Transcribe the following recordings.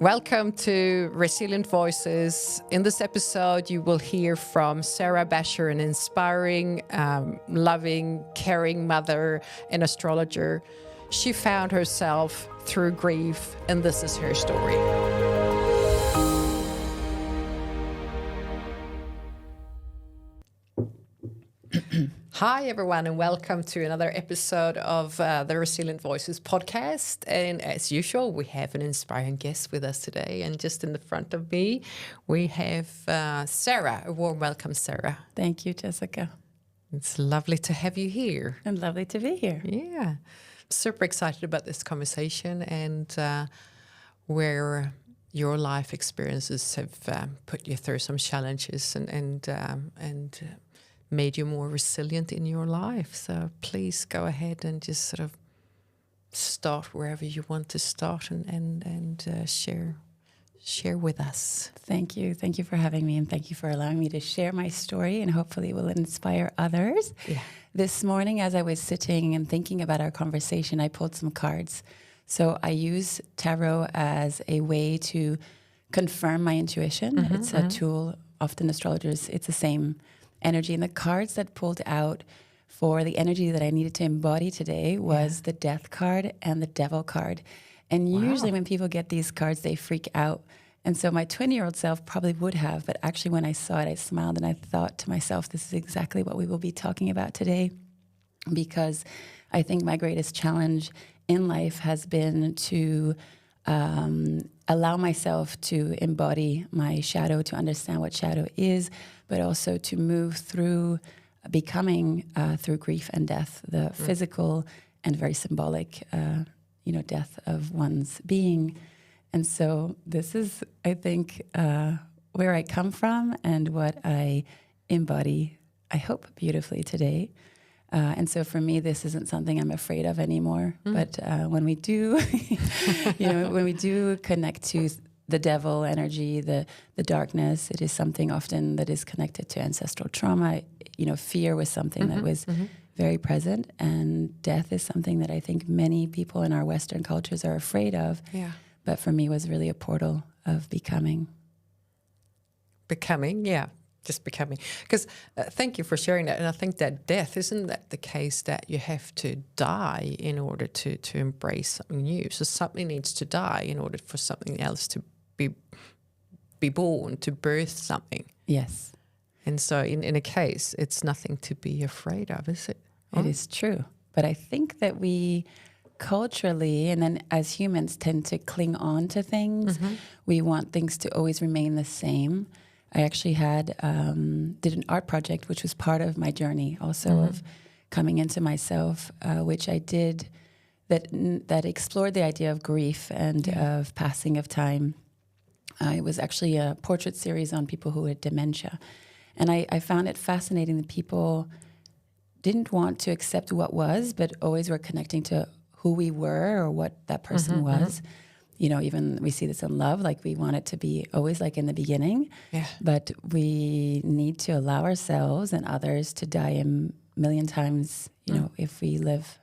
Welcome to Resilient Voices. In this episode, you will hear from Sarah Basha, an inspiring, loving, caring mother and astrologer. She found herself through grief, and this is her story. Hi, everyone, and welcome to another episode of the Resilient Voices podcast. And as usual, we have an inspiring guest with us today. And just in the front of me, we have Sarah. A warm welcome, Sarah. Thank you, Jessica. It's lovely to have you here. And lovely to be here. Yeah. Super excited about this conversation and where your life experiences have put you through some challenges and made you more resilient in your life. So please go ahead and just sort of start wherever you want to start and share with us. Thank you. Thank you for having me, and thank you for allowing me to share my story, and hopefully it will inspire others. Yeah. This morning, as I was sitting and thinking about our conversation, I pulled some cards. So I use tarot as a way to confirm my intuition. It's a tool. Often astrologers, it's the same energy. And the cards that pulled out for the energy that I needed to embody today was the Death card and the Devil card. And usually when people get these cards, they freak out. And so my 20-year-old self probably would have, but actually when I saw it, I smiled and I thought to myself, this is exactly what we will be talking about today, because I think my greatest challenge in life has been to allow myself to embody my shadow, to understand what shadow is, but also to move through becoming through grief and death, the physical and very symbolic, death of one's being. And so this is, I think, where I come from and what I embody, I hope, beautifully today. And so for me, this isn't something I'm afraid of anymore. But when we do, when we do connect to the devil energy, the darkness, it is something often that is connected to ancestral trauma. Fear was something that was very present, and death is something that I think many people in our Western cultures are afraid of. Yeah. But for me, was really a portal of becoming. Becoming, yeah. Just becoming. Because thank you for sharing that. And I think that death, isn't that the case that you have to die in order to embrace something new? So something needs to die in order for something else to be born, to birth something. Yes. And so in a case, it's nothing to be afraid of, is it? It is true. But I think that we culturally, and then as humans, tend to cling on to things. We want things to always remain the same. I actually did an art project, which was part of my journey also of coming into myself, which I did that explored the idea of grief and of passing of time. It was actually a portrait series on people who had dementia. And I found it fascinating that people didn't want to accept what was, but always were connecting to who we were or what that person was. Even we see this in love, like we want it to be always like in the beginning, but we need to allow ourselves and others to die a million times, if we live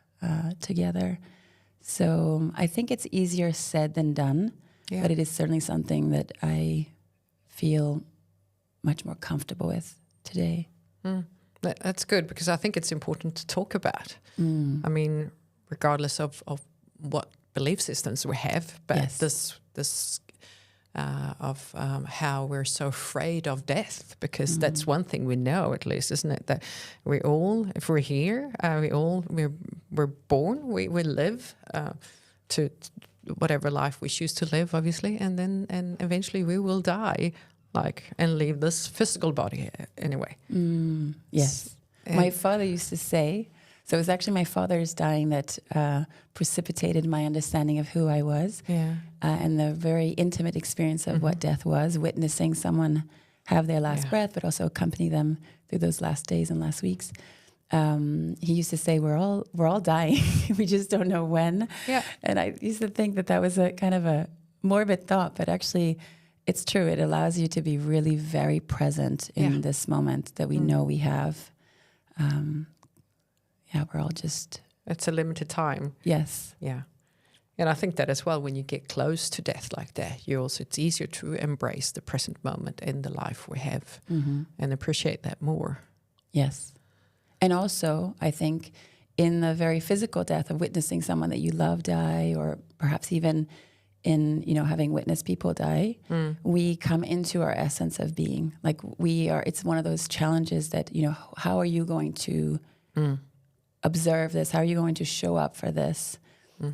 together. So I think it's easier said than done, but it is certainly something that I feel much more comfortable with today. That's good, because I think it's important to talk about. I mean, regardless of what belief systems we have, but this of how we're so afraid of death, because that's one thing we know, at least, isn't it? That we all, if we're here, we're born, we live to whatever life we choose to live, obviously, and eventually we will die, and leave this physical body anyway. Yes, my father used to say. So it was actually my father's dying that precipitated my understanding of who I was, and the very intimate experience of what death was, witnessing someone have their last breath, but also accompany them through those last days and last weeks. He used to say, we're all dying. We just don't know when. Yeah. And I used to think that was a kind of a morbid thought, but actually it's true. It allows you to be really very present in this moment that we know we have. We're all just... It's a limited time. Yes. Yeah. And I think that as well, when you get close to death like that, it's easier to embrace the present moment in the life we have and appreciate that more. Yes. And also, I think in the very physical death of witnessing someone that you love die, or perhaps even in, having witnessed people die, we come into our essence of being. Like it's one of those challenges that, how are you going to observe this? How are you going to show up for this?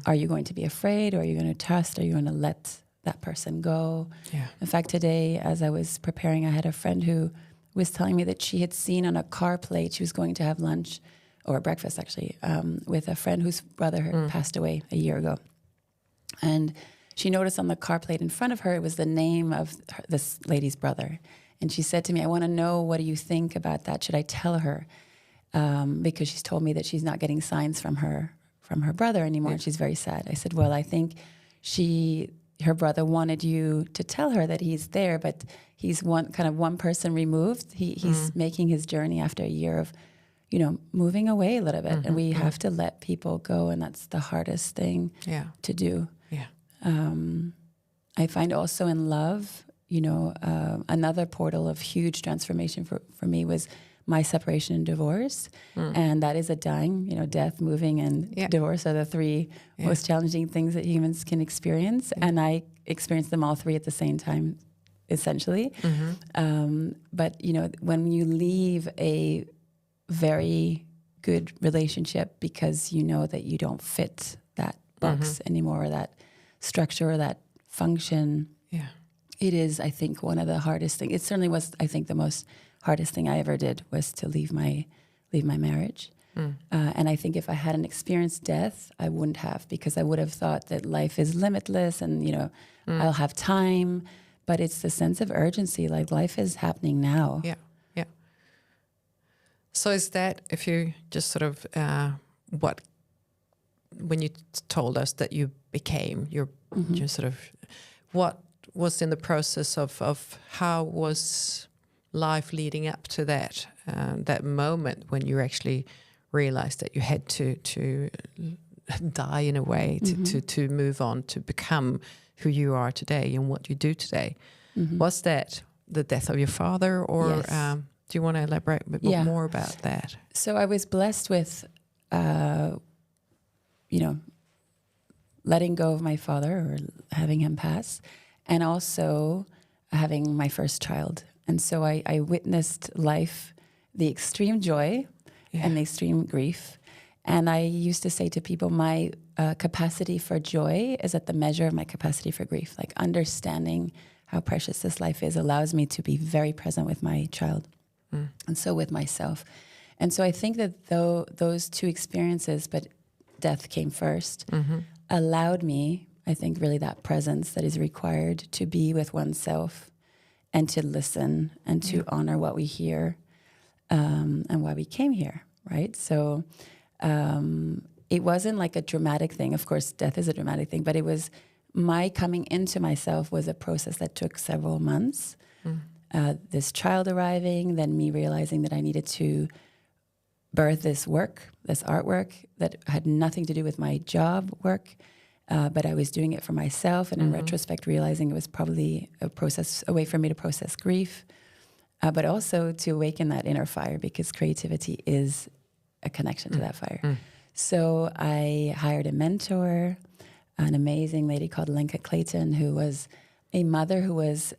Are you going to be afraid, or are you going to trust? Are you going to let that person go? Yeah. In fact, today, as I was preparing, I had a friend who was telling me that she had seen on a car plate, she was going to have lunch, or breakfast actually, with a friend whose brother had passed away a year ago. And she noticed on the car plate in front of her, it was the name of this lady's brother. And she said to me, I want to know, what do you think about that? Should I tell her? Because she's told me that she's not getting signs from her brother anymore, and she's very sad. I said, well, I think her brother wanted you to tell her that he's there, but he's one person removed. He's making his journey after a year of, moving away a little bit, and we have to let people go, and that's the hardest thing to do. Yeah. I find also in love, another portal of huge transformation for me was my separation and divorce. And that is a dying, death, moving, and divorce are the three most challenging things that humans can experience. And I experienced them all three at the same time, essentially. But, when you leave a very good relationship because you know that you don't fit that box anymore, or that structure, or that function, it is, I think, one of the hardest things. It certainly was, I think, the most hardest thing I ever did was to leave my marriage. And I think if I hadn't experienced death, I wouldn't have, because I would have thought that life is limitless and, I'll have time. But it's the sense of urgency, like life is happening now. Yeah. So is that, if you just sort of, when you told us that you became, you're sort of, what was in the process of how was life leading up to that that moment when you actually realized that you had to die in a way, to move on, to become who you are today and what you do today? Was that the death of your father, or Yes. do you want to elaborate a bit more about that? So I was blessed with, letting go of my father, or having him pass, and also having my first child. And so I witnessed life, the extreme joy and the extreme grief. And I used to say to people, my capacity for joy is at the measure of my capacity for grief. Like, understanding how precious this life is allows me to be very present with my child, and so with myself. And so I think that those two experiences, but death came first, allowed me, I think, really that presence that is required to be with oneself, and to listen, and to honor what we hear, and why we came here, right? So it wasn't like a dramatic thing. Of course, death is a dramatic thing, but it was my coming into myself was a process that took several months. This child arriving, then me realizing that I needed to birth this work, this artwork that had nothing to do with my job work, but I was doing it for myself, and in retrospect, realizing it was probably a way for me to process grief, but also to awaken that inner fire, because creativity is a connection to that fire. So I hired a mentor, an amazing lady called Lenka Clayton, who was a mother who was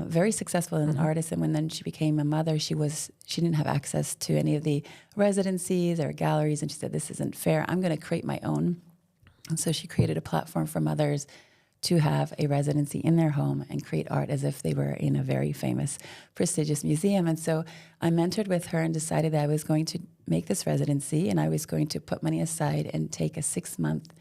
very successful as an artist. And when then she became a mother, she didn't have access to any of the residencies or galleries. And she said, this isn't fair. I'm going to create my own. And so she created a platform for mothers to have a residency in their home and create art as if they were in a very famous, prestigious museum. And so I mentored with her and decided that I was going to make this residency, and I was going to put money aside and take a 6-month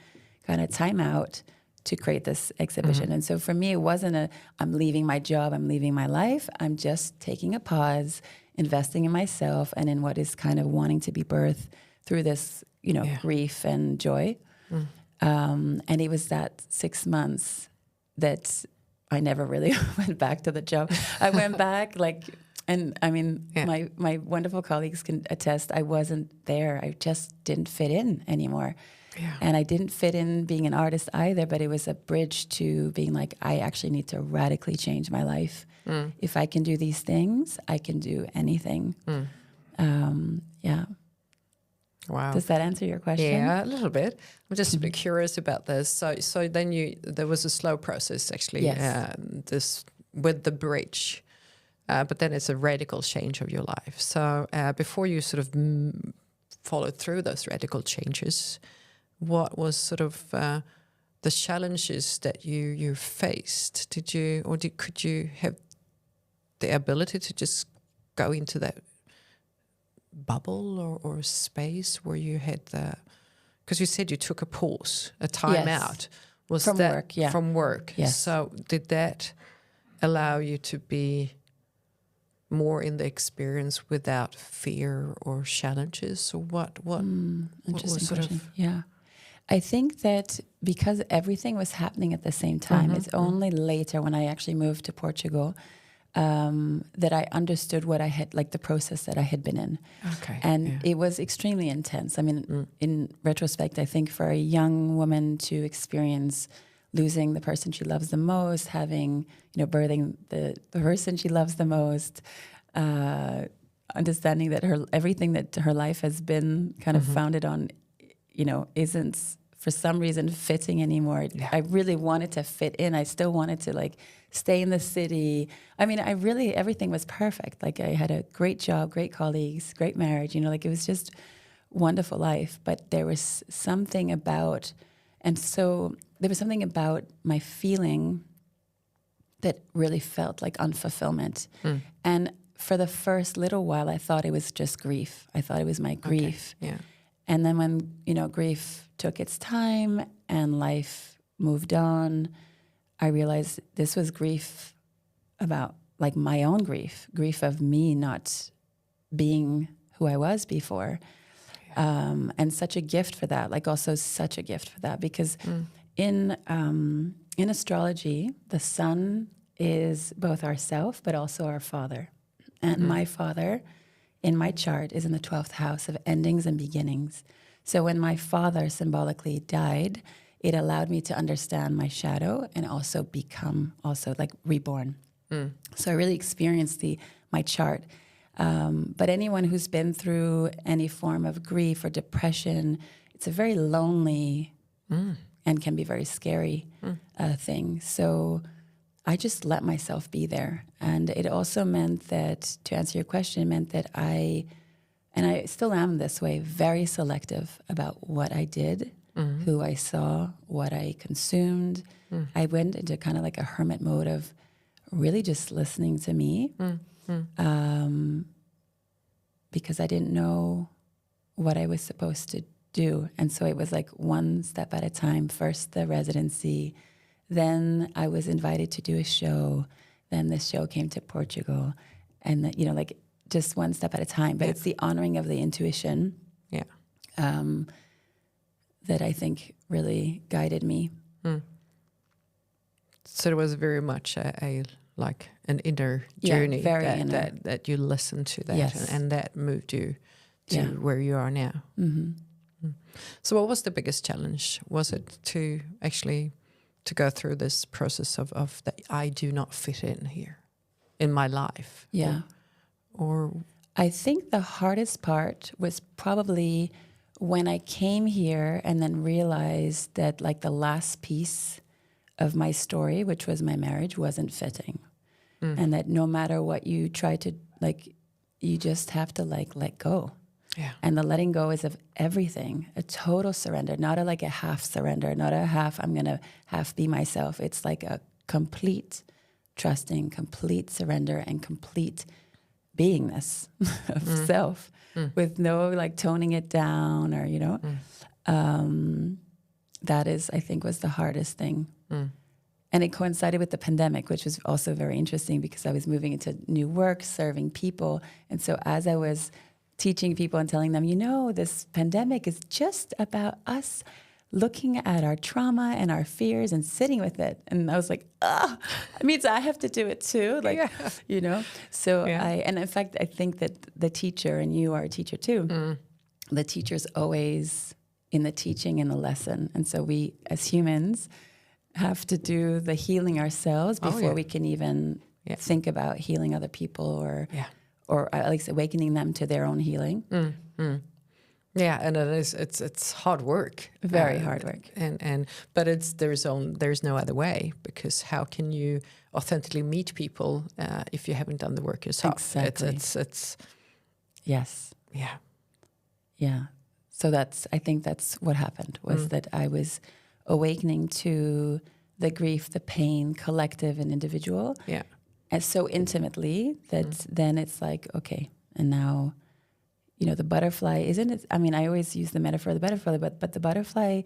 kind of time out to create this exhibition. And so for me, it wasn't I'm leaving my job, I'm leaving my life. I'm just taking a pause, investing in myself and in what is kind of wanting to be birthed through this, grief and joy. And it was that 6 months that I never really went back to the job. I went back and I mean, my wonderful colleagues can attest, I wasn't there. I just didn't fit in anymore. Yeah. And I didn't fit in being an artist either, but it was a bridge to being like, I actually need to radically change my life. If I can do these things, I can do anything. Yeah. Wow. Does that answer your question? Yeah, a little bit. I'm just a bit curious about this. So then there was a slow process actually. Yes. This with the bridge, but then it's a radical change of your life. So before you sort of followed through those radical changes, what was sort of the challenges that you faced? Could you have the ability to just go into that bubble or space where you had because you said you took a pause, a time Yes. out. Was From that work, yeah. from work? Yes. So did that allow you to be more in the experience without fear or challenges, or what Interesting sort question. of Yeah. I think that because everything was happening at the same time, it's only later when I actually moved to Portugal that I understood what I had, like the process that I had been in. Okay. And it was extremely intense. I mean, in retrospect, I think for a young woman to experience losing the person she loves the most, having, birthing the person she loves the most, understanding that everything that her life has been kind of founded on, isn't for some reason fitting anymore. Yeah. I really wanted to fit in. I still wanted to stay in the city. I mean, everything was perfect. Like I had a great job, great colleagues, great marriage, it was just wonderful life. But there was something about my feeling that really felt like unfulfillment. And for the first little while, I thought it was just grief. I thought it was my grief. Okay. Yeah. And then when, grief took its time and life moved on, I realized this was grief about my own grief of me not being who I was before. And such a gift for that, also such a gift for that, because in astrology, the sun is both our self, but also our father. And my father in my chart is in the 12th house of endings and beginnings. So when my father symbolically died, it allowed me to understand my shadow and also become reborn. So I really experienced my chart. But anyone who's been through any form of grief or depression, it's a very lonely and can be very scary thing. So I just let myself be there. And it also meant that, to answer your question, it meant that I still am this way, very selective about what I did, who I saw, what I consumed. I went into kind of like a hermit mode of really just listening to me because I didn't know what I was supposed to do. And so it was like one step at a time. First the residency, then I was invited to do a show, then the show came to Portugal, and just one step at a time. But it's the honoring of the intuition that I think really guided me. So it was very much an inner journey that you listened to that, and that moved you to where you are now. So what was the biggest challenge? Was it to actually to go through this process of that I do not fit in here in my life? Yeah. Or I think the hardest part was probably when I came here and then realized that the last piece of my story, which was my marriage, wasn't fitting. And that no matter what you try to you just have to let go. Yeah. And the letting go is of everything, a total surrender, not a half surrender, not a half, I'm going to half be myself. It's like a complete trusting, complete surrender, and complete beingness of self with no toning it down or, that is, I think, was the hardest thing. And it coincided with the pandemic, which was also very interesting because I was moving into new work, serving people. And so as I was teaching people and telling them, this pandemic is just about us looking at our trauma and our fears and sitting with it. And I was like, it means I have to do it too. So and in fact, I think that the teacher, and you are a teacher too, the teachers always in the teaching, in the lesson. And so we, as humans, have to do the healing ourselves before we can even think about healing other people or at least awakening them to their own healing. Yeah, and it's hard work, very hard work, but there's no other way, because how can you authentically meet people if you haven't done the work yourself? Exactly. It's yes, yeah. So I think that's what happened, was that I was awakening to the grief, the pain, collective and individual, and so intimately that then it's like, okay, and now, you know, the butterfly, isn't it? I mean, I always use the metaphor of the butterfly, but the butterfly,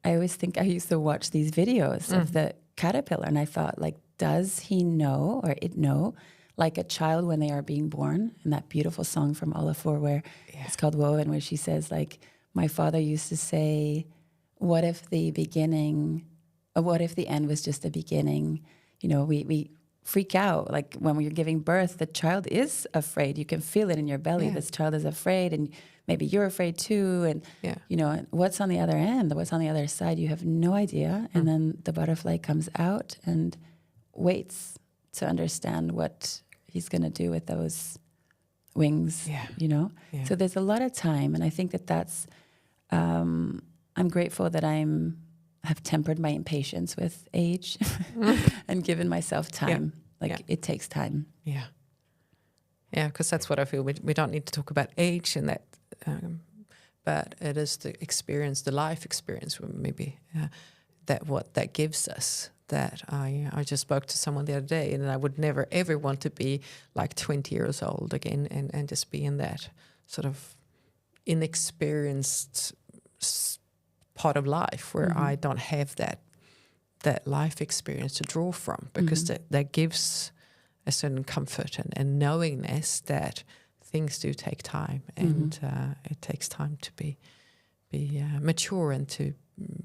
I always think, I used to watch these videos of the caterpillar, and I thought, like, does he know, or it know, like a child when they are being born, in that beautiful song from Olafur where it's called Woven, where she says, like, my father used to say, what if the end was just the beginning? You know, we freak out. Like when we're giving birth, the child is afraid. You can feel it in your belly. This child is afraid, and maybe you're afraid too. And, you know, what's on the other end, what's on the other side, you have no idea. And then the butterfly comes out and waits to understand what he's going to do with those wings, you know? So there's a lot of time. And I think that's, I'm grateful that have tempered my impatience with age and given myself time. It takes time. Yeah, because that's what I feel. We don't need to talk about age and that, but it is the experience, the life experience, maybe that gives us. That I just spoke to someone the other day, and I would never ever want to be like 20 years old again and just be in that sort of inexperienced part of life where I don't have that life experience to draw from, because that gives a certain comfort and knowingness that things do take time, and it takes time to be mature and to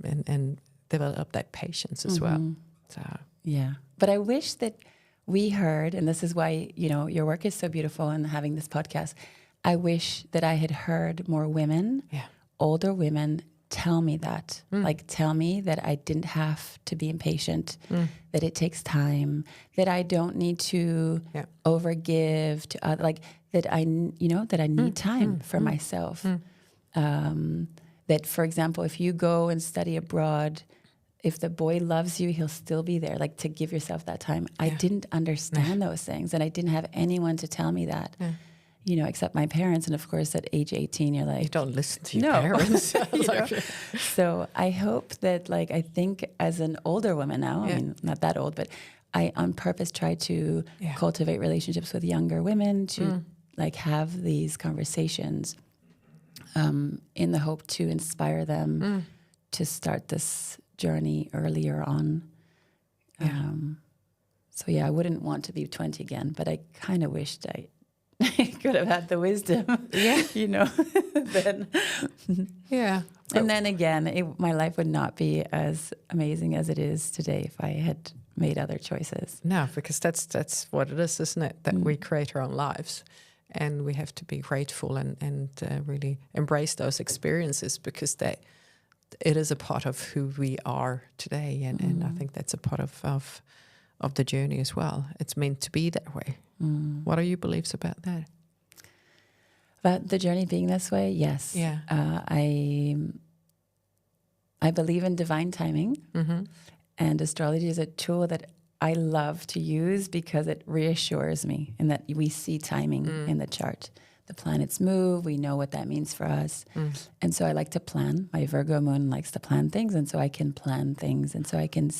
and develop that patience as well. So but I wish that we heard, and this is why, you know, your work is so beautiful, and having this podcast, I wish that I had heard more women, older women, tell me that. Like, tell me that I didn't have to be impatient, that it takes time, that I don't need to overgive to other, like that I need time for myself. That, for example, if you go and study abroad, if the boy loves you, he'll still be there, like to give yourself that time. I didn't understand those things, and I didn't have anyone to tell me that. You know, except my parents. And of course, at age 18, you're like... You don't listen to your parents. So I hope that, like, I think as an older woman now, I mean, not that old, but I on purpose try to cultivate relationships with younger women to, like, have these conversations in the hope to inspire them to start this journey earlier on. So, I wouldn't want to be 20 again, but I kind of wished I could have had the wisdom, you know, then. And then again, my life would not be as amazing as it is today if I had made other choices. No, because that's what it is, isn't it? That we create our own lives, and we have to be grateful and really embrace those experiences, because it is a part of who we are today, and I think that's a part of the journey as well. It's meant to be that way. What are your beliefs about that? About the journey being this way? Yes. I believe in divine timing, and astrology is a tool that I love to use because it reassures me in that we see timing in the chart. The planets move, we know what that means for us. And so I like to plan. My Virgo moon likes to plan things, and so I can plan things. And so I can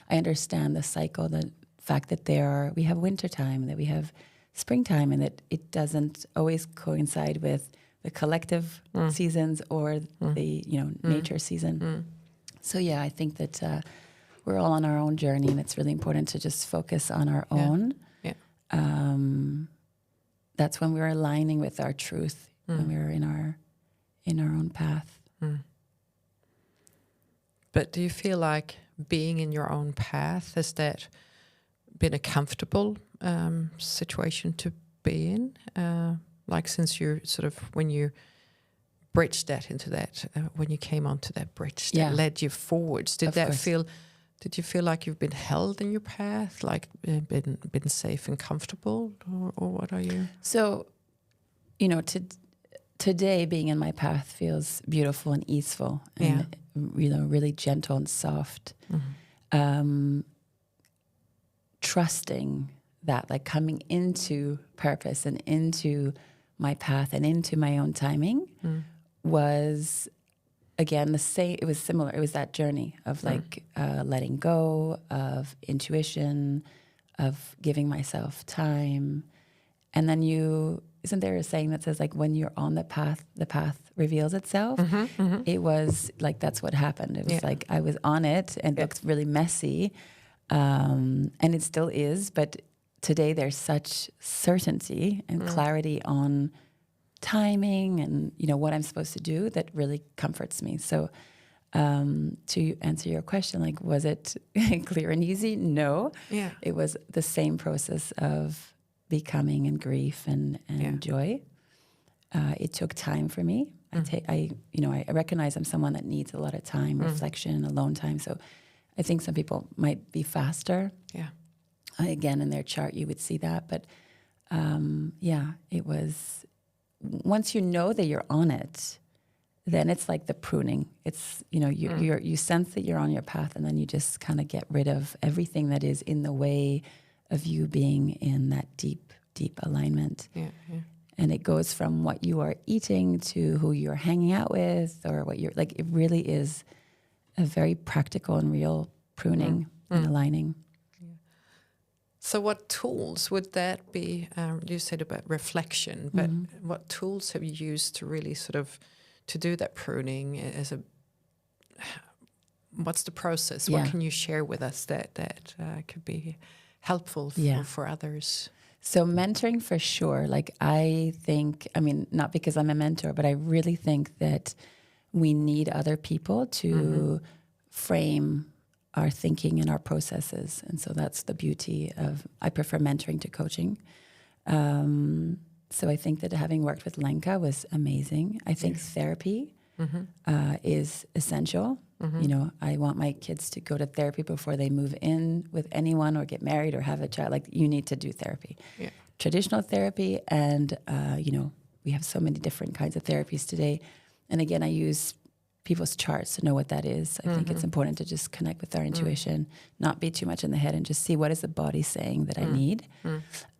I understand the cycle, the fact that we have winter time, that we have springtime, and that it doesn't always coincide with the collective seasons or the nature season. So I think that we're all on our own journey, and it's really important to just focus on our own. That's when we're aligning with our truth, when we're in our own path. But do you feel like being in your own path, has that been a comfortable situation to be in? Like, since you're sort of, when you bridge that into that when you came onto that bridge that Yeah. led you forwards? Did Of that course. feel? Did you feel like you've been held in your path, like been safe and comfortable, or what are you? So, you know, today being in my path feels beautiful and easeful, and you know, really gentle and soft. Trusting that, like coming into purpose and into my path and into my own timing was again the same. It was similar. It was that journey of like letting go, of intuition, of giving myself time. And then isn't there a saying that says like when you're on the path reveals itself? It was like that's what happened. It was like I was on it and it looked really messy. And it still is, but today there's such certainty and clarity on timing and, you know, what I'm supposed to do that really comforts me. So to answer your question, like, was it clear and easy? No. Yeah. It was the same process of becoming and grief and joy. It took time for me. I recognize I'm someone that needs a lot of time, reflection, alone time. So I think some people might be faster. Yeah. Again, in their chart, you would see that. But it was, once you know that you're on it, then it's like the pruning. It's, you know, you sense that you're on your path, and then you just kind of get rid of everything that is in the way of you being in that deep, deep alignment. Yeah. And it goes from what you are eating to who you're hanging out with, or what you're like. It really is a very practical and real pruning and aligning. So what tools would that be? You said about reflection, but what tools have you used to really sort of to do that pruning? What's the process? Yeah. What can you share with us that could be helpful for others? So mentoring for sure. Like I think, I mean, not because I'm a mentor, but I really think that we need other people to frame our thinking and our processes. And so that's the beauty of, I prefer mentoring to coaching. So I think that having worked with Lenka was amazing. I think therapy is essential. You know, I want my kids to go to therapy before they move in with anyone or get married or have a child. Like, you need to do therapy. Yeah. Traditional therapy, and, you know, we have so many different kinds of therapies today. And again, I use people's charts to know what that is. I think it's important to just connect with our intuition, not be too much in the head, and just see what is the body saying that I need.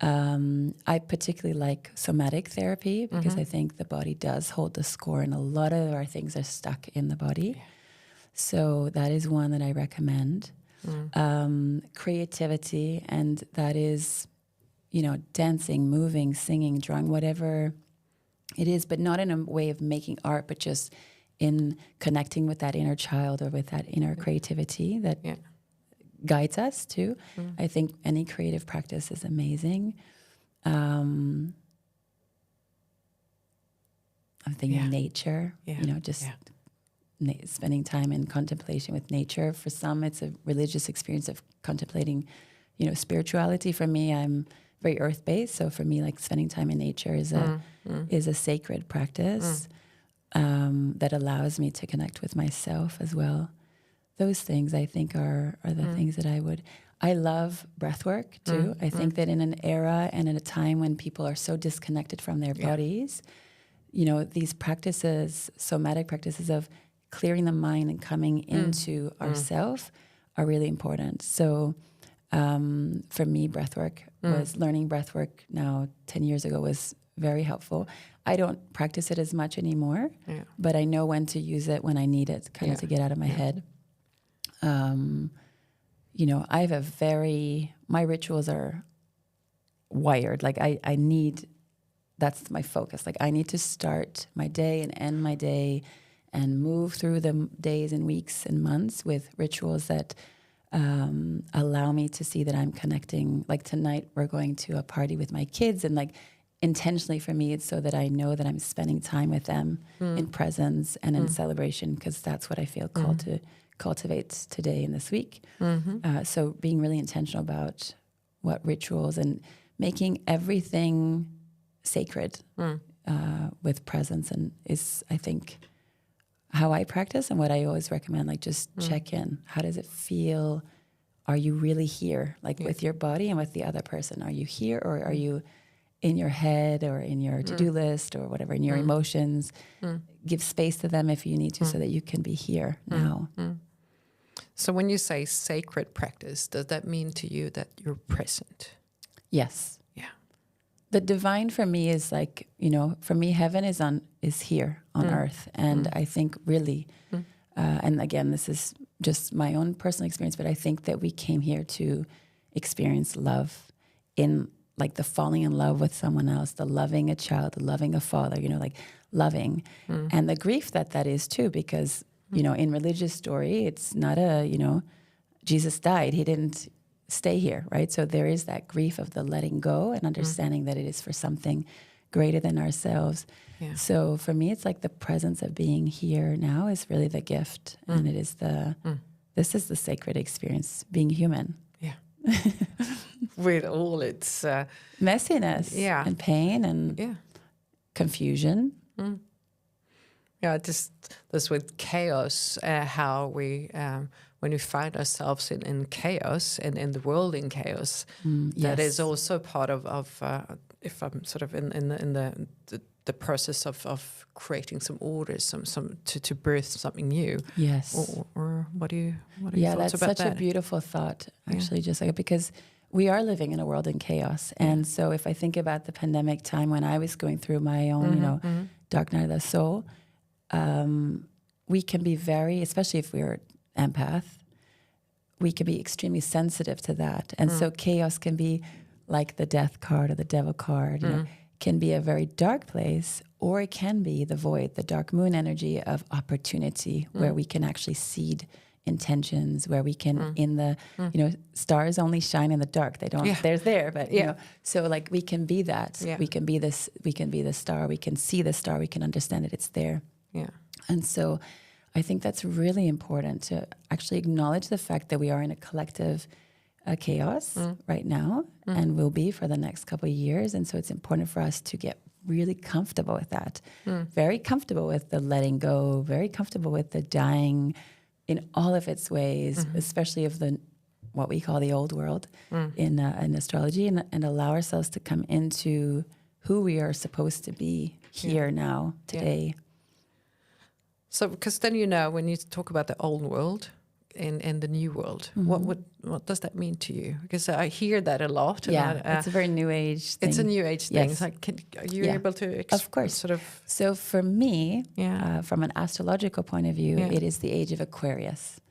I particularly like somatic therapy because I think the body does hold the score, and a lot of our things are stuck in the body. Yeah. So that is one that I recommend. Creativity, and that is, you know, dancing, moving, singing, drawing, whatever it is, but not in a way of making art, but just in connecting with that inner child or with that inner creativity that guides us too. I think any creative practice is amazing. I'm thinking nature, you know, just spending time in contemplation with nature. For some, it's a religious experience of contemplating, you know, spirituality. For me, I'm very earth-based. So for me, like, spending time in nature is a sacred practice. That allows me to connect with myself as well. Those things, I think, are the things that I love breath work too. I think that in an era and in a time when people are so disconnected from their bodies, you know, these practices, somatic practices of clearing the mind and coming into ourself are really important. So for me, breath work was learning breath work now 10 years ago was very helpful. I don't practice it as much anymore, but I know when to use it when I need it, kind of to get out of my head. You know, I have my rituals are wired. Like I need, that's my focus. Like, I need to start my day and end my day and move through the days and weeks and months with rituals that allow me to see that I'm connecting. Like tonight, we're going to a party with my kids, and like, intentionally for me, it's so that I know that I'm spending time with them in presence and in celebration, because that's what I feel called to cultivate today and this week. So being really intentional about what rituals and making everything sacred. with presence, and is, I think, how I practice and what I always recommend. Like, just check in. How does it feel? Are you really here, like with your body and with the other person? Are you here, or are you in your head or in your to-do list or whatever, in your emotions? Give space to them if you need to, so that you can be here now. So when you say sacred practice, does that mean to you that you're present? Yes. Yeah. The divine for me is like, for me, heaven is here on earth. And I think really, and again, this is just my own personal experience, but I think that we came here to experience love, in like the falling in love with someone else, the loving a child, the loving a father, like loving, and the grief that is too, because, in religious story, it's not Jesus died. He didn't stay here, right? So there is that grief of the letting go and understanding that it is for something greater than ourselves. Yeah. So for me, it's like the presence of being here now is really the gift. And it is this is the sacred experience, being human. Yeah. With all its messiness and pain and confusion. Yeah, just this with chaos, how we, when we find ourselves in chaos and in the world in chaos, that is also part of if I'm sort of in the process of creating some order, some to birth something new. Yes. Or what are your thoughts about that? That's such a beautiful thought, actually, just like, because we are living in a world in chaos. And so if I think about the pandemic time when I was going through my own, dark night of the soul, we can be very, especially if we're empath, we can be extremely sensitive to that. And so chaos can be like the death card or the devil card, can be a very dark place, or it can be the void, the dark moon energy of opportunity, where we can actually seed intentions, where we can in the stars only shine in the dark. They don't they're there, but so like we can be that. We can be this, we can be the star, we can see the star, we can understand that it's there. Yeah. And so I think that's really important, to actually acknowledge the fact that we are in a collective chaos right now, and will be for the next couple of years. And so it's important for us to get really comfortable with that, very comfortable with the letting go, very comfortable with the dying in all of its ways, especially of what we call the old world in astrology, and allow ourselves to come into who we are supposed to be here now, today. Yeah. So, because then, when you talk about the old world and the new world, what does that mean to you? Because I hear that a lot. Yeah, it's a very new age thing. It's a new age thing. Yes. It's like, are you able to of course. Sort of? So for me, from an astrological point of view, it is the age of Aquarius.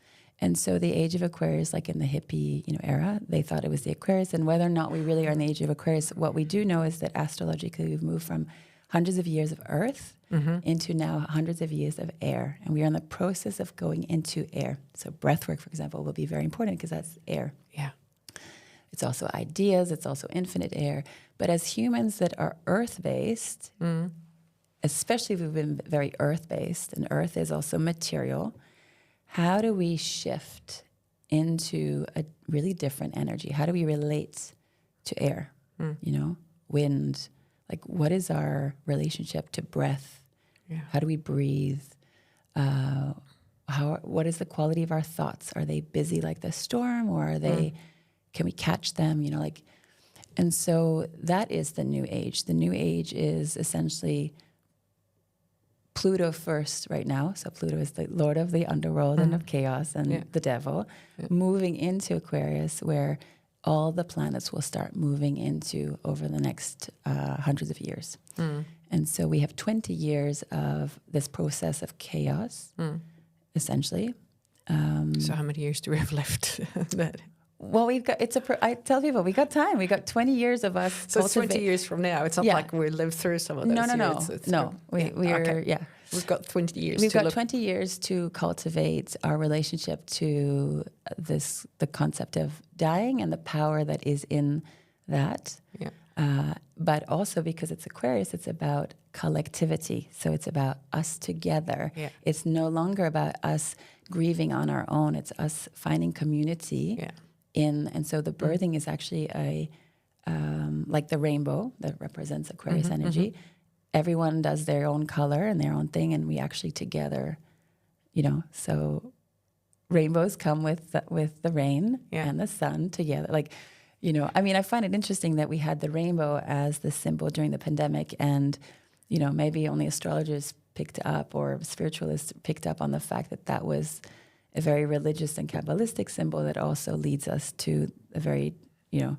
And so the age of Aquarius, like in the hippie era, they thought it was the Aquarius. And whether or not we really are in the age of Aquarius, what we do know is that astrologically we've moved from hundreds of years of earth into now hundreds of years of air. And we are in the process of going into air. So breath work, for example, will be very important because that's air. Yeah. It's also ideas. It's also infinite air. But as humans that are earth-based, especially if we've been very earth-based, and earth is also material, how do we shift into a really different energy? How do we relate to air, wind? Like, what is our relationship to breath? Yeah. How do we breathe? What is the quality of our thoughts? Are they busy like the storm, or are they? Can we catch them? And so that is the new age. The new age is essentially Pluto first right now. So Pluto is the lord of the underworld and of chaos and the devil, moving into Aquarius, where all the planets will start moving into over the next hundreds of years. And so we have 20 years of this process of chaos, essentially. So how many years do we have left? Well, we've got, I tell people, we got time. We got 20 years of us. So it's 20 years from now. It's not like we lived through some of those years. No. We've got 20 years. We've got 20 years to cultivate our relationship to the concept of dying and the power that is in that. Yeah. But also because it's Aquarius, it's about collectivity. So it's about us together. Yeah. It's no longer about us grieving on our own. It's us finding community. Yeah. And so the birthing is actually like the rainbow that represents Aquarius energy. everyone does their own color and their own thing, and we actually together, so rainbows come with the rain and the sun together. Like, I find it interesting that we had the rainbow as the symbol during the pandemic, and, maybe only astrologers picked up or spiritualists picked up on the fact that that was a very religious and Kabbalistic symbol that also leads us to a very, the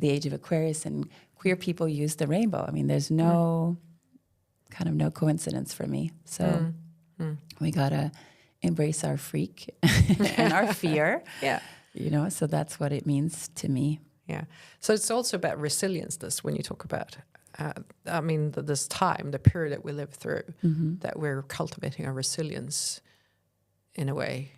age of Aquarius, and queer people use the rainbow. I mean, there's no coincidence for me. So we gotta embrace our freak and our fear. Yeah. So that's what it means to me. Yeah. So it's also about resilience, this, when you talk about, this time, the period that we live through, that we're cultivating our resilience in a way.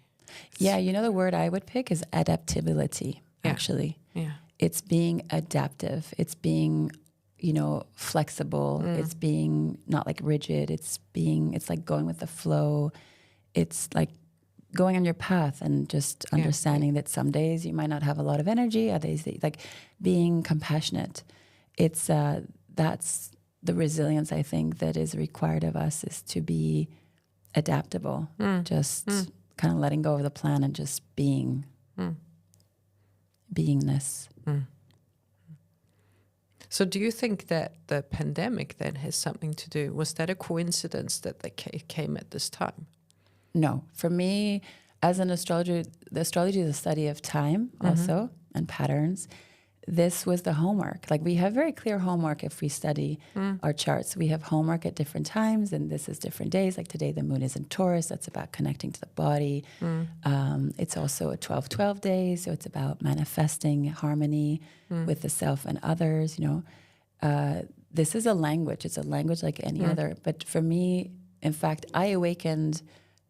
Yeah. The word I would pick is adaptability, actually. Yeah. It's being adaptive. It's being, flexible. It's being not like rigid. It's like going with the flow. It's like going on your path and just understanding that some days you might not have a lot of energy, other days, like being compassionate. It's, that's the resilience I think that is required of us, is to be adaptable, just kind of letting go of the plan and just being, beingness. So do you think that the pandemic then has something to do? Was that a coincidence that they came at this time? No. For me, as an astrologer, the astrology is a study of time also and patterns. This was the homework. Like, we have very clear homework if we study our charts. We have homework at different times, and this is different days. Like today, the moon is in Taurus. That's about connecting to the body. It's also a 12-12 day, so it's about manifesting harmony with the self and others. This is a language. It's a language like any other. But for me, in fact, I awakened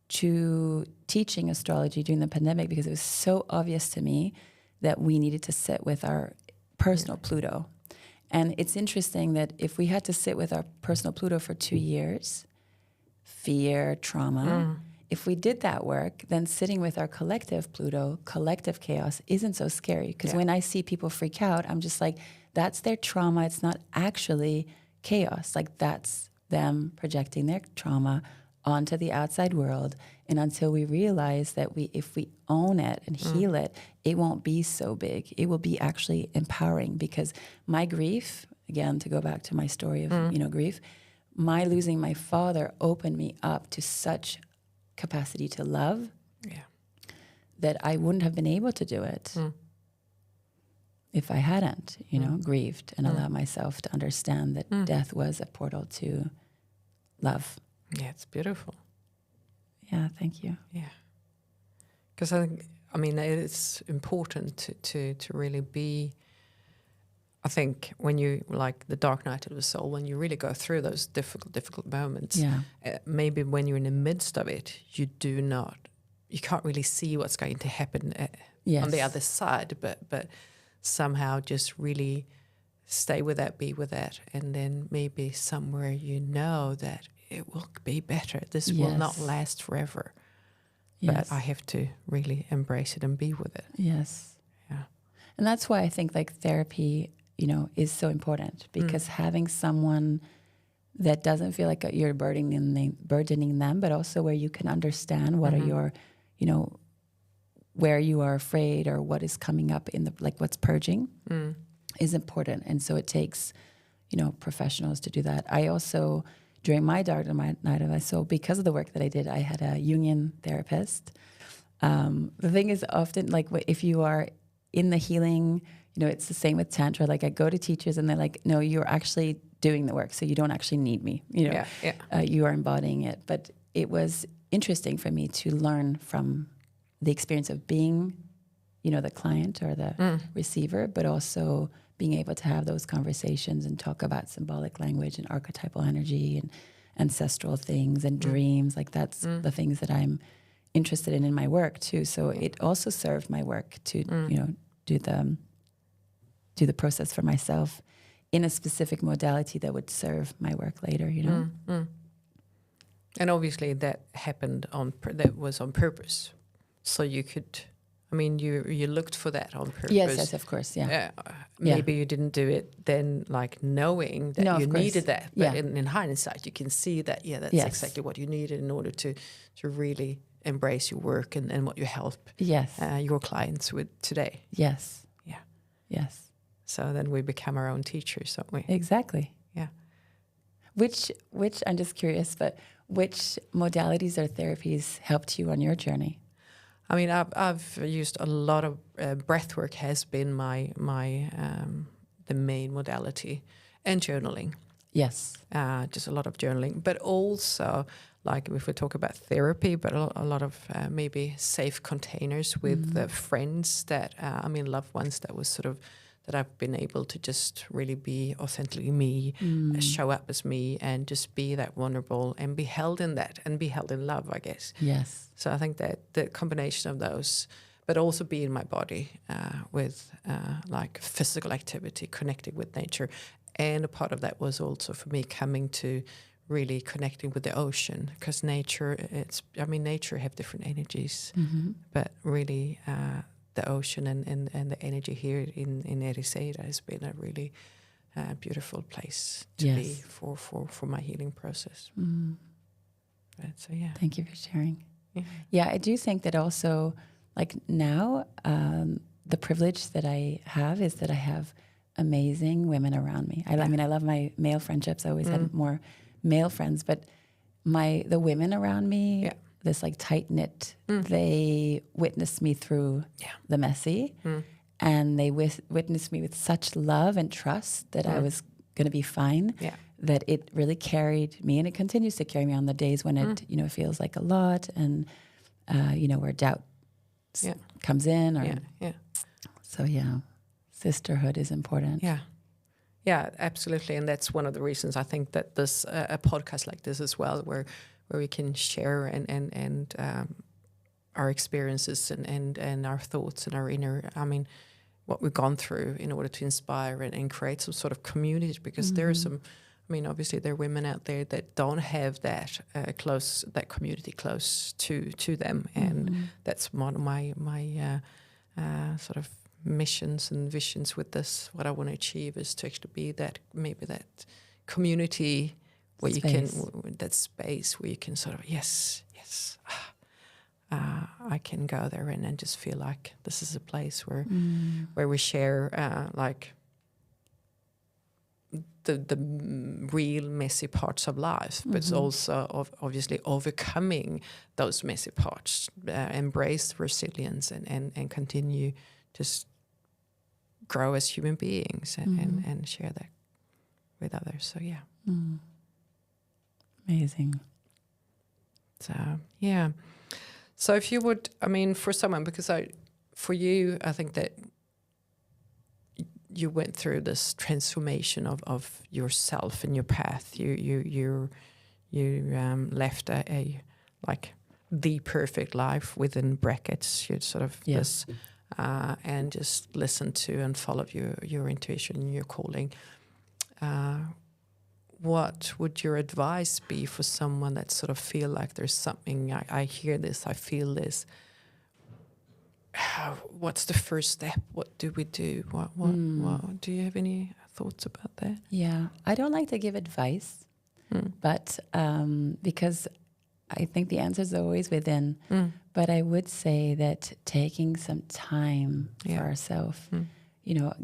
to teaching astrology during the pandemic because it was so obvious to me that we needed to sit with our personal Pluto. And it's interesting that if we had to sit with our personal Pluto for 2 years, fear, trauma, if we did that work, then sitting with our collective Pluto, collective chaos, isn't so scary. Because when I see people freak out, I'm just like, that's their trauma. It's not actually chaos. Like, that's them projecting their trauma onto the outside world. And until we realize that if we own it and heal it, it won't be so big. It will be actually empowering, because my grief, again, to go back to my story of, grief, my losing my father opened me up to such capacity to love that I wouldn't have been able to do it if I hadn't, grieved and allowed myself to understand that death was a portal to love. Yeah, it's beautiful. Yeah, thank you. Yeah. Because it's important to really be, I think, when you, like the dark night of the soul, when you really go through those difficult moments, maybe when you're in the midst of it, you can't really see what's going to happen on the other side, but somehow just really stay with that, be with that, and then maybe somewhere that it will be better. This will not last forever. But I have to really embrace it and be with it. Yes. Yeah. And that's why I think like therapy, is so important, because having someone that doesn't feel like you're burdening them, but also where you can understand what are your, where you are afraid or what is coming up in what's purging is important. And so it takes, professionals to do that. I also, during my dark night of my soul, because of the work that I did, I had a Jungian therapist. The thing is, often, like, if you are in the healing, it's the same with Tantra. Like, I go to teachers and they're like, no, you're actually doing the work, so you don't actually need me. You are embodying it. But it was interesting for me to learn from the experience of being, the client or the receiver, but also being able to have those conversations and talk about symbolic language and archetypal energy and ancestral things and dreams. Like, that's the things that I'm interested in my work too. So it also served my work to, do the process for myself in a specific modality that would serve my work later, And obviously that happened that was on purpose. So you could, I mean, you looked for that on purpose. Yes, of course, yeah. Maybe you didn't do it then, like knowing that you needed that. But in hindsight, you can see that, that's exactly what you needed in order to really embrace your work and what you help your clients with today. Yes. Yeah. Yes. So then we become our own teachers, don't we? Exactly. Yeah. Which I'm just curious, but which modalities or therapies helped you on your journey? I mean, I've used a lot of breath work has been my the main modality, and journaling. Yes. Just a lot of journaling, but also like if we talk about therapy, but a lot of maybe safe containers with friends that loved ones that was sort of that I've been able to just really be authentically me, show up as me, and just be that vulnerable and be held in that and be held in love, I guess. Yes. So I think that the combination of those, but also be in my body with like physical activity, connecting with nature. And a part of that was also for me coming to really connecting with the ocean, because nature have different energies, but really the ocean and the energy here in Ericeira has been a really beautiful place to be for my healing process. But, so yeah. Thank you for sharing. Yeah, I do think that also, like now, the privilege that I have is that I have amazing women around me. I mean, I love my male friendships. I always had more male friends, but the women around me, this like tight knit, they witnessed me through the messy, and they witnessed me with such love and trust that I was going to be fine. Yeah. That it really carried me, and it continues to carry me on the days when it feels like a lot, and where doubt comes in. Or, So sisterhood is important. Yeah, absolutely, and that's one of the reasons I think that this a podcast like this as well, where we can share and our experiences and our thoughts and our inner, what we've gone through in order to inspire and create some sort of community, because there are some. Obviously there are women out there that don't have that that community close to them, and that's one of my sort of missions and visions with this. What I want to achieve is to actually be that community where you can, that space where you can sort of I can go there and just feel like this is a place where we share like the real messy parts of life, but it's also obviously overcoming those messy parts, embrace resilience and continue to grow as human beings and share that with others. So Amazing. So so if you would, for someone, because for you, I think that you went through this transformation of yourself and your path. You left a like the perfect life within brackets. You sort of this and just listen to and follow your intuition and your calling. What would your advice be for someone that sort of feel like there's something, I hear this, I feel this? What's the first step? What do we do? What do you have any thoughts about that? Yeah, I don't like to give advice, but because I think the answer is always within. But I would say that taking some time for ourselves,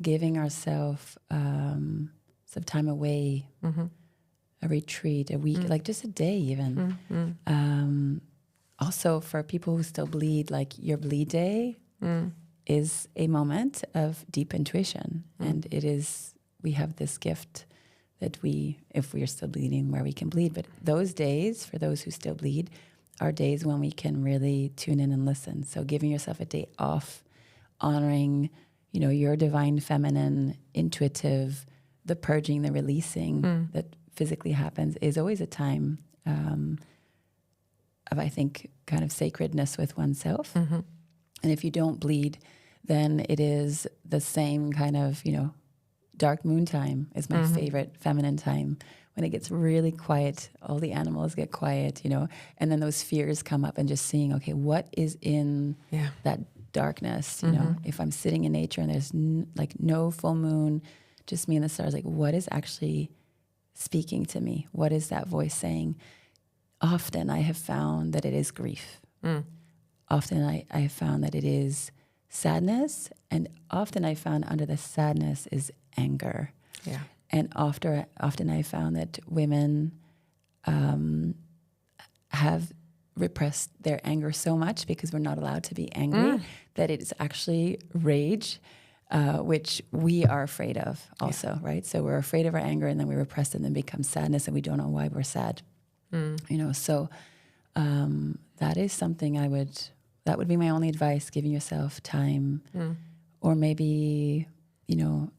giving ourselves some time away, a retreat, a week, like just a day even. Also, for people who still bleed, like your bleed day is a moment of deep intuition. And we have this gift that if we are still bleeding, where we can bleed. But those days, for those who still bleed, are days when we can really tune in and listen. So giving yourself a day off, honoring, your divine feminine, intuitive, the purging, the releasing that physically happens is always a time of, I think, kind of sacredness with oneself. And if you don't bleed, then it is the same kind of, dark moon time is my favorite feminine time, when it gets really quiet, all the animals get quiet, and then those fears come up, and just seeing, okay, what is in that darkness, you know, if I'm sitting in nature and there's like no full moon, just me and the stars, like what is actually speaking to me? What is that voice saying? Often I have found that it is grief. Often I have found that it is sadness, and often I found under the sadness is anger. Yeah. And often I found that women have repressed their anger so much because we're not allowed to be angry that it's actually rage, which we are afraid of also, right? So we're afraid of our anger, and then we repress it and then become sadness, and we don't know why we're sad. You know, so that is something that would be my only advice, giving yourself time, or maybe, you know,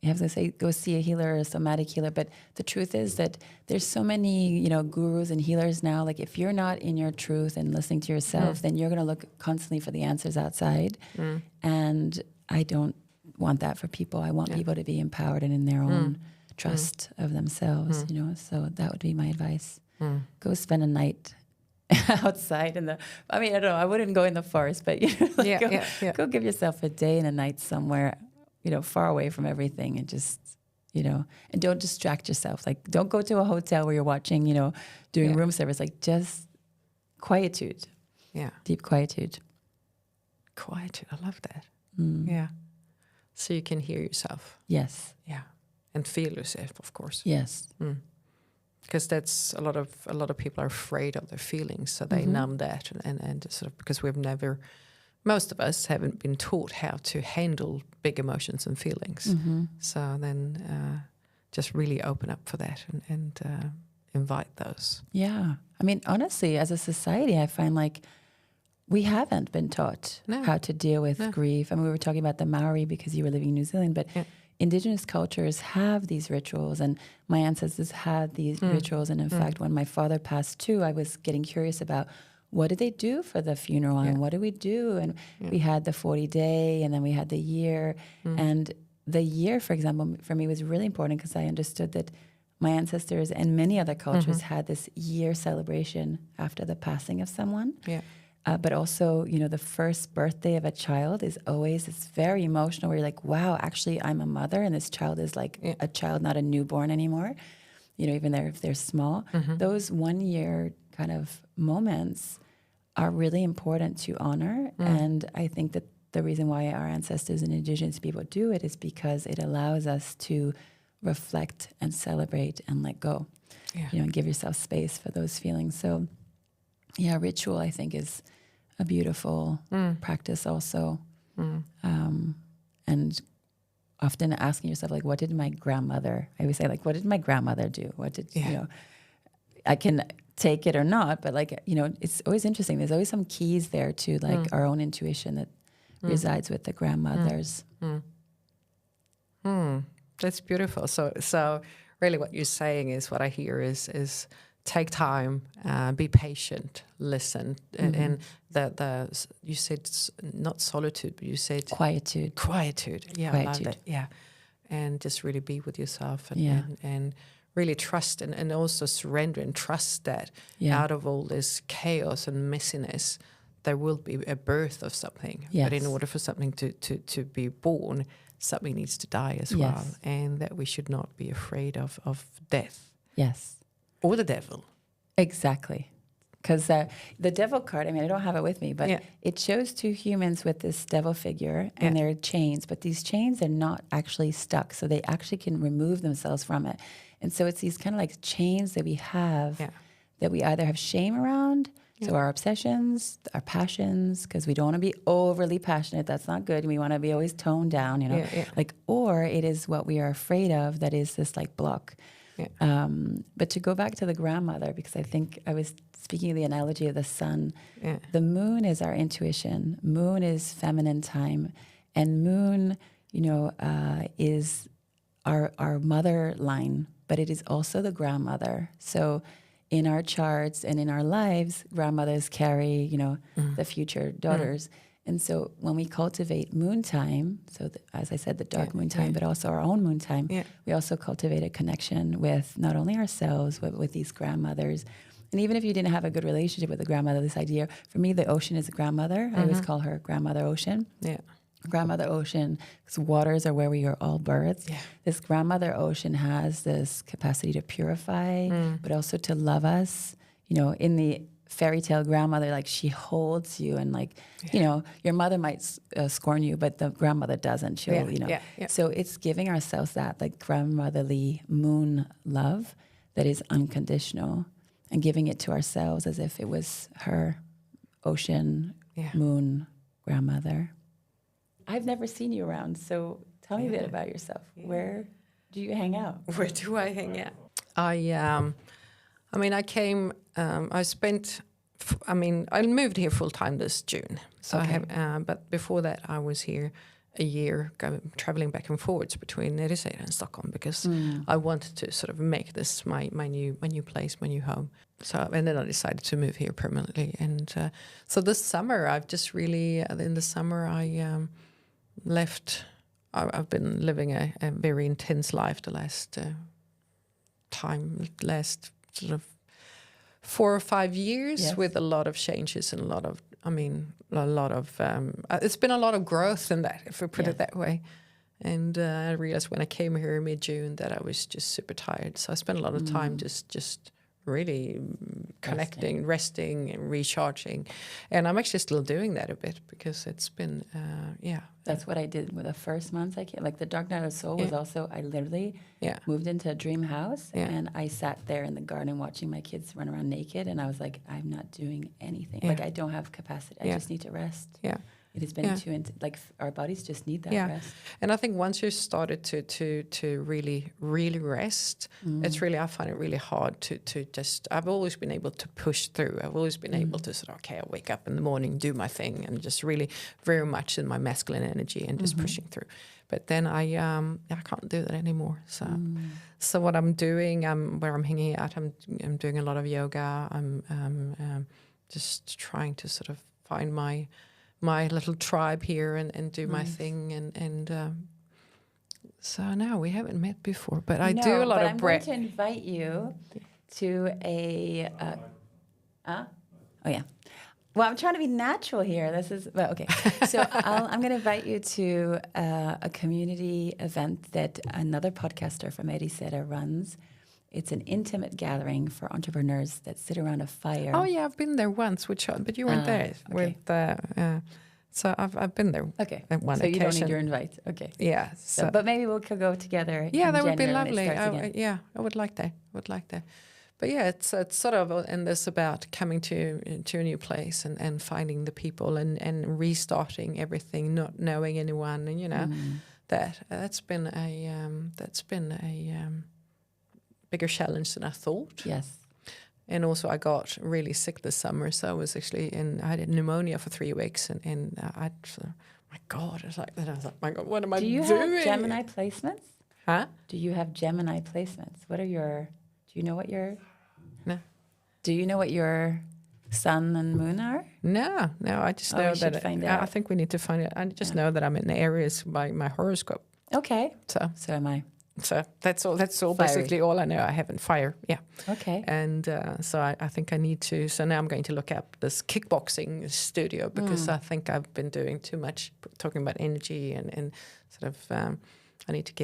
you have to say, go see a healer, a somatic healer. But the truth is that there's so many, you know, gurus and healers now. Like if you're not in your truth and listening to yourself, then you're going to look constantly for the answers outside. And I don't want that for people. I want people to be empowered and in their own trust of themselves, you know. So that would be my advice. Go spend a night outside I mean, I don't know, I wouldn't go in the forest, but you know, like go give yourself a day and a night somewhere, you know, far away from everything, and just, you know, and don't distract yourself. Like don't go to a hotel where you're watching, you know, doing room service. Like just quietude. Yeah. Deep quietude. Quietude. I love that. Yeah. So you can hear yourself. Yes. Yeah. And feel yourself, of course. Yes. Because that's a lot of people are afraid of their feelings, so they numb that and sort of, because most of us haven't been taught how to handle big emotions and feelings. So then just really open up for that and invite those. Yeah. I mean, honestly, as a society, I find like we haven't been taught how to deal with grief. I mean, we were talking about the Maori because you were living in New Zealand, but Indigenous cultures have these rituals, and my ancestors had these rituals. And in fact, when my father passed too, I was getting curious about what did they do for the funeral and what do we do? And we had the 40-day, and then we had the year. And the year, for example, for me was really important because I understood that my ancestors and many other cultures had this year celebration after the passing of someone. But also, you know, the first birthday of a child is always, it's very emotional where you're like, wow, actually I'm a mother and this child is like a child, not a newborn anymore. You know, even if they're small. Those 1 year kind of moments are really important to honor. And I think that the reason why our ancestors and Indigenous people do it is because it allows us to reflect and celebrate and let go, you know, and give yourself space for those feelings. So yeah, ritual, I think, is a beautiful practice also. And often asking yourself, like, what did my grandmother, I always say, like, what did my grandmother do? What did, you know, I can take it or not, but like, you know, it's always interesting. There's always some keys there to like our own intuition that resides with the grandmothers. That's beautiful. So really what you're saying is, what I hear is take time, be patient, listen, and you said not solitude, but you said Quietude. Yeah, I love that. Yeah, and just really be with yourself and really trust and also surrender and trust that out of all this chaos and messiness, there will be a birth of something. But in order for something to be born, something needs to die as well, and that we should not be afraid of death. Yes. Or the devil. Exactly. Because the devil card, I mean, I don't have it with me, but it shows two humans with this devil figure, and they're chains, but these chains are not actually stuck, so they actually can remove themselves from it. And so it's these kind of like chains that we have that we either have shame around, so our obsessions, our passions, because we don't want to be overly passionate. That's not good. We want to be always toned down, you know, like, or it is what we are afraid of that is this like block. But to go back to the grandmother, because I think I was speaking of the analogy of the sun, the moon is our intuition. Moon is feminine time, and moon, you know, is our mother line, but it is also the grandmother. So in our charts and in our lives, grandmothers carry, you know, the future daughters. And so when we cultivate moon time, so as I said, the dark moon time, but also our own moon time, we also cultivate a connection with not only ourselves, but with these grandmothers. And even if you didn't have a good relationship with the grandmother, this idea, for me, the ocean is a grandmother. I always call her Grandmother Ocean. Yeah. Grandmother Ocean, because waters are where we are all birthed. Yeah. This Grandmother Ocean has this capacity to purify, but also to love us. You know, in the fairy tale grandmother, like she holds you and like, you know, your mother might scorn you, but the grandmother doesn't. She'll, you know. Yeah. So it's giving ourselves that like grandmotherly moon love that is unconditional and giving it to ourselves as if it was her ocean, moon, grandmother. I've never seen you around, so tell me a bit about yourself. Where do you hang out? Where do I hang out? I mean, I came. I moved here full time this June. So I have. But before that, I was here a year, traveling back and forwards between Närriseida and Stockholm because I wanted to sort of make this my new place, my new home. So and then I decided to move here permanently. And so this summer, I've just really in the summer I left. I've been living a very intense life the last sort of 4 or 5 years with a lot of changes and a lot of it's been a lot of growth in that, if we put it that way. And I realized when I came here in mid-June that I was just super tired. So I spent a lot of time just really connecting, resting and recharging. And I'm actually still doing that a bit because it's been, That's what I did with the first month I came. Like the Dark Night of the Soul was also, I literally moved into a dream house and I sat there in the garden watching my kids run around naked and I was like, I'm not doing anything. Like I don't have capacity. I just need to rest. Yeah. It has been too, like our bodies just need that rest. And I think once you started to really rest, it's really, I find it really hard to just, I've always been able to push through. I've always been able to sort of, okay, I wake up in the morning, do my thing and just really very much in my masculine energy and just pushing through. But then I can't do that anymore. So what I'm doing, where I'm hanging out, I'm doing a lot of yoga. I'm just trying to sort of find my little tribe here and do my thing and so no, we haven't met before, but I do a lot of breath. I'm going to invite you to a well, I'm trying to be natural here. Okay. So I'm going to invite you to a community event that another podcaster from Närriseida runs. It's an intimate gathering for entrepreneurs that sit around a fire. Oh yeah, I've been there once, but you weren't there. Okay. So I've been there. Okay. At one so occasion. You don't need your invite. Okay. Yeah. So but maybe we'll go together. Yeah, in that would be January lovely. I would like that. But yeah, it's sort of and this about coming to a new place and finding the people and restarting everything, not knowing anyone, and you know that's been a bigger challenge than I thought. Yes. And also I got really sick this summer, so I was actually I had pneumonia for 3 weeks, and my God, it's like that. I was like, my God, what am I doing? Do you have Gemini placements? Huh? Do you have Gemini placements? Do you know what your? No. Do you know what your sun and moon are? No. I just know that. Find out. I think we need to find it. I just know that I'm in the Aries by my horoscope. Okay. So am I. So that's all. That's all. Fiery. Basically, all I know. I have in fire. Yeah. Okay. And so I think I need to. So now I'm going to look up this kickboxing studio because I think I've been doing too much talking about energy and sort of. I need to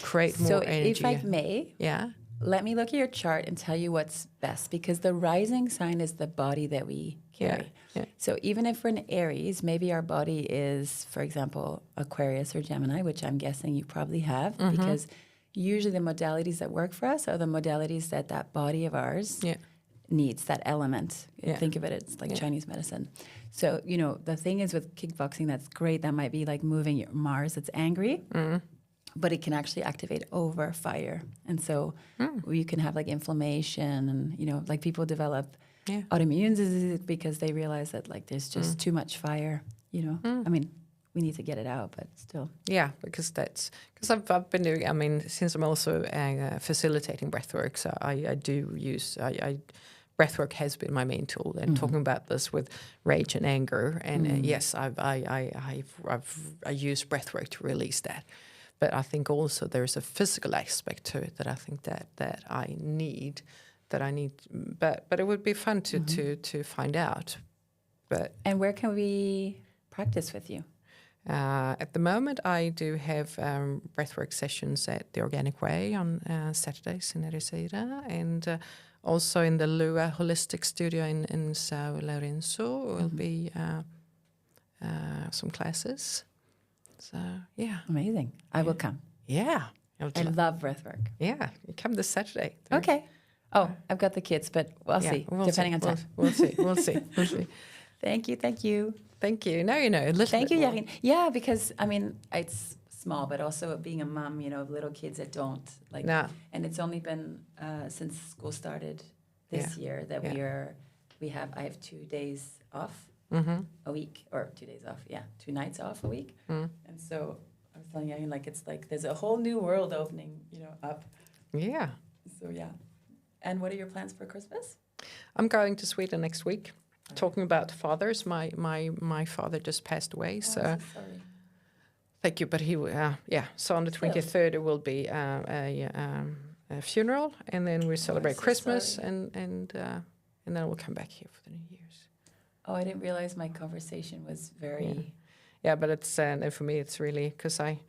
create more energy. So if I may, let me look at your chart and tell you what's best, because the rising sign is the body that we carry. Yeah. So even if we're in Aries, maybe our body is, for example, Aquarius or Gemini, which I'm guessing you probably have, because usually the modalities that work for us are the modalities that body of ours needs, that element. Think of it, it's like Chinese medicine. So, you know, the thing is with kickboxing, that's great. That might be like moving your Mars that's angry. But it can actually activate over fire. And so you can have like inflammation and, you know, like people develop autoimmune disease because they realize that like there's just too much fire, you know. I mean, we need to get it out, but still. Yeah, because I've been doing, I mean, since I'm also facilitating breathwork, so I do use, breathwork has been my main tool, and talking about this with rage and anger. And yes, I use breathwork to release that. But I think also there's a physical aspect to it that I think that I need that I need. But it would be fun to find out. But And where can we practice with you? At the moment, I do have breathwork sessions at the Organic Way on Saturdays in Ericeira, and also in the Lua Holistic Studio in São Lourenço will be some classes. So, yeah. Amazing. I will come. Yeah. I love breathwork. Yeah, you come this Saturday. Okay. Oh, I've got the kids, but we'll see, depending on time. We'll see. We'll see. Thank you. Thank you. Now you know a little Thank bit you, more. Yarin. Yeah, because, I mean, it's small, but also being a mom, of little kids that don't. No. And it's only been since school started this year that I have 2 days off a week, or 2 days off, 2 nights off a week. And so I was telling Yarin, it's like there's a whole new world opening, up. Yeah. So, yeah. And what are your plans for Christmas? I'm going to Sweden next week. Talking about fathers, my father just passed away. I'm so sorry. thank you. But he, So on the 23rd, it will be a funeral, and then we celebrate Christmas, and then we'll come back here for the New Year's. Oh, I didn't realize my conversation was very. Yeah, but it's and for me, it's really because I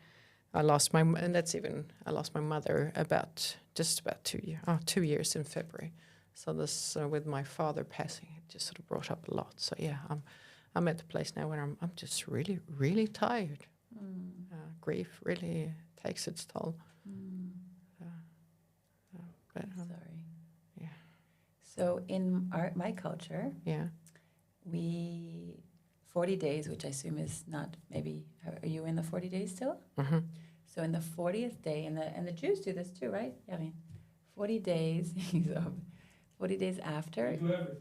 lost my mother about 2 years in February. So this with my father passing, it just sort of brought up a lot. So yeah, I'm at the place now where I'm just really, really tired. Grief really takes its toll. Sorry. Yeah. So in my culture, Yeah. 40 days, which I assume is not maybe. Are you in the 40 days still? Mm-hmm. So in the 40th day, and the Jews do this too, right? Yarin? 40 days. 40 days after. You do everything.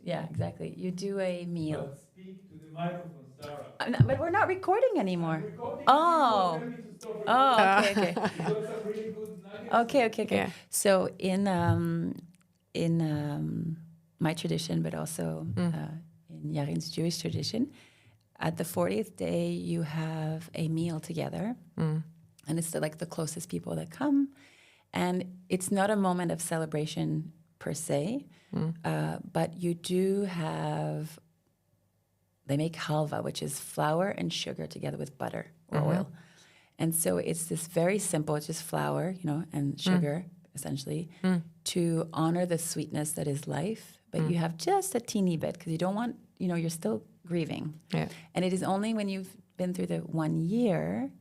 Yeah, exactly. You do a meal. But speak to the microphone, Sarah. But we're not recording anymore. I'm recording. Oh. You tell me to stop recording. Oh, okay. You got some really good nuggets. Okay. Yeah. So in my tradition, but also in Yarin's Jewish tradition, at the 40th day, you have a meal together. And it's like the closest people that come. And it's not a moment of celebration per se, but you do have, they make halva, which is flour and sugar together with butter or oil. And so it's this very simple, it's just flour, and sugar, essentially, to honor the sweetness that is life. But you have just a teeny bit because you don't want, you're still grieving. Yeah. And it is only when you've been through the 1 year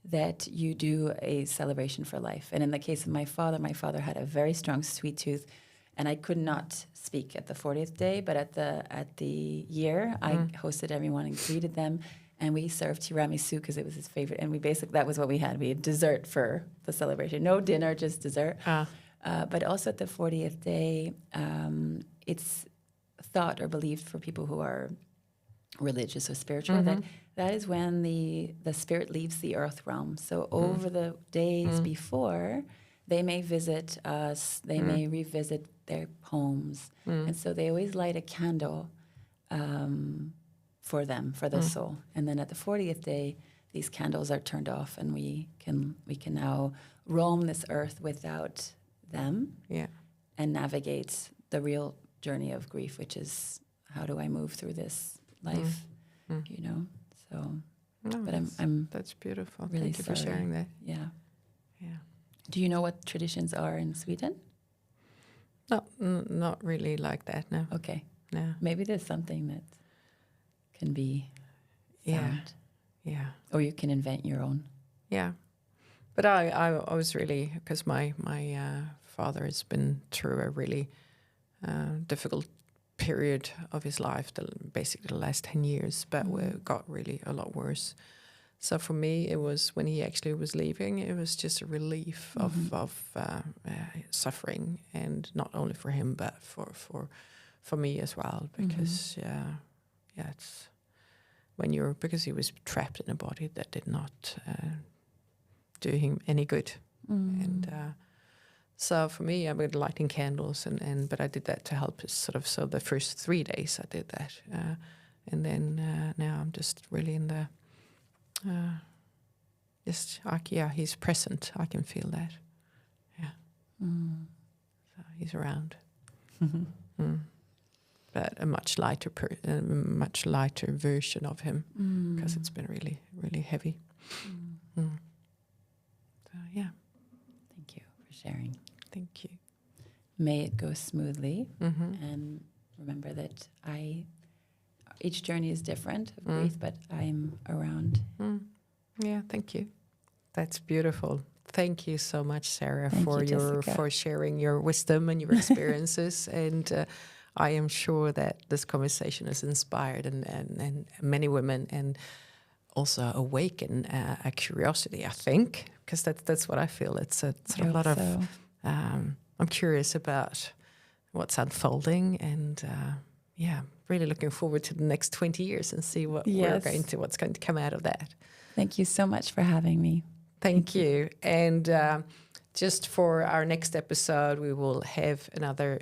that you do a celebration for life. And in the case of my father had a very strong sweet tooth, and I could not speak at the 40th day, but at the year, I hosted everyone and greeted them, and we served tiramisu because it was his favorite, and that was what we had. We had dessert for the celebration. No dinner, just dessert. But also at the 40th day, it's thought or believed for people who are religious or spiritual that is when the spirit leaves the earth realm. So over the days before, they may visit us, they may revisit their homes. And so they always light a candle for them, for the soul. And then at the 40th day, these candles are turned off, and we can now roam this earth without them and navigate the real journey of grief, which is how do I move through this life, So, No, but I'm that's beautiful. Really Thank you for sorry. sharing that. Yeah. Yeah. Do you know what traditions are in Sweden? No, not really like that. No. Okay. No. Maybe there's something that can be Yeah. found. Yeah. Or you can invent your own. Yeah. But I was really, because my father has been through a really difficult period of his life, basically the last 10 years, but it got really a lot worse. So for me, it was when he actually was leaving, it was just a relief of suffering, and not only for him, but for me as well, because it's when because he was trapped in a body that did not do him any good. And so for me, I was lighting candles, but I did that to help us so the first 3 days I did that. And then now I'm just really in the, he's present. I can feel that. Yeah. So he's around. But a much lighter version of him, because it's been really, really heavy. So yeah. Thank you for sharing. Thank you. May it go smoothly, and remember that each journey is different of grief, but I'm around. Yeah, thank you. That's beautiful. Thank you so much, Sarah, Thank you, Jessica. for sharing your wisdom and your experiences. And I am sure that this conversation has inspired and many women, and also awaken a curiosity, I think, because that's what I feel. It's a lot of. I'm curious about what's unfolding, and really looking forward to the next 20 years and see what's going to come out of that. Thank you so much for having me. Thank you. And just for our next episode, we will have another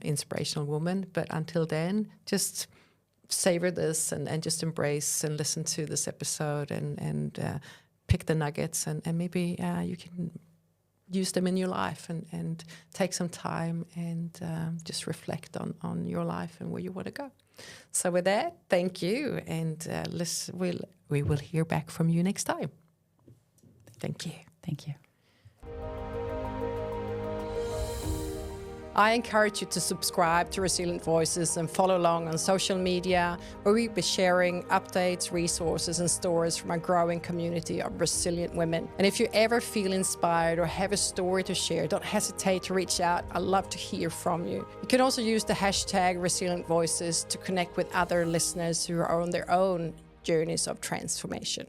inspirational woman. But until then, just savor this and just embrace and listen to this episode and pick the nuggets, and maybe you can use them in your life and take some time and just reflect on your life and where you want to go. So with that, thank you. And we will hear back from you next time. Thank you. Thank you. I encourage you to subscribe to Resilient Voices and follow along on social media, where we'll be sharing updates, resources, and stories from our growing community of resilient women. And if you ever feel inspired or have a story to share, don't hesitate to reach out. I'd love to hear from you. You can also use the hashtag Resilient Voices to connect with other listeners who are on their own journeys of transformation.